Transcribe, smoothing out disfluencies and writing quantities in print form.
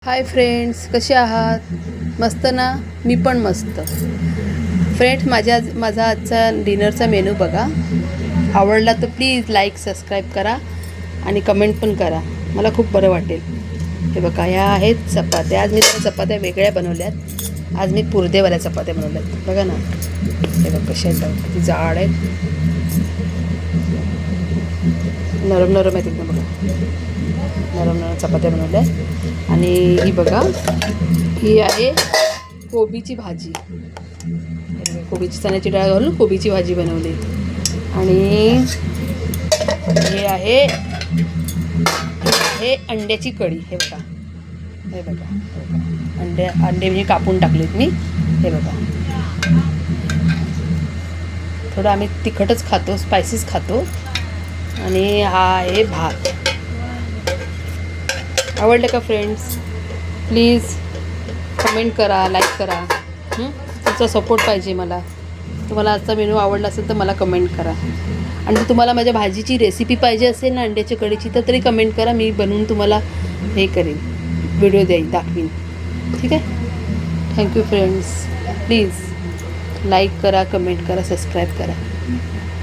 Hi friends, कसे आहात? मस्त ना? मी पण मस्त. फ्रेंड्स, माझा आजचा डिनरचा मेनू बघा. आवडला तर प्लीज लाईक सबस्क्राईब करा आणि कमेंट पण करा. मला खूप बरं वाटेल. हे बघा, ह्या आहेत चपात्या. आज मी त्या चपात्या वेगळ्या बनवल्यात. आज मी पुरदेवाल्या चपात्या बनवल्यात. बघा ना, हे बघा कशा आहेत, किती जाड आहेत, नरम नरम आहेत एकदम. बघा, नरम नरम चपात्या बनवल्या. आणि ही बघा, ही आहे कोबीची भाजी. कोबीची चण्याची डाळ घालून कोबीची भाजी बनवली. आणि हे आहे अंड्याची कढी. हे बघा, हे बघा, अंडे म्हणजे कापून टाकलेत मी. हे बघा, थोडं आम्ही तिखटच खातो, स्पायसीच खातो. आणि हा आहे भात. आवडलं का फ्रेंड्स? प्लीज कमेंट करा, लाईक करा. तुमचा सपोर्ट पाहिजे मला. तुम्हाला आजचा मेनू आवडला असेल तर मला कमेंट करा. आणि तुम्हाला माझ्या भाजीची रेसिपी पाहिजे असेल ना, अंड्याच्या कढीची, तर तरी कमेंट करा. मी बनवून तुम्हाला हे करेन, व्हिडिओ दाखवीन. ठीक आहे? Thank you friends. प्लीज लाईक करा, कमेंट करा, सबस्क्राईब करा.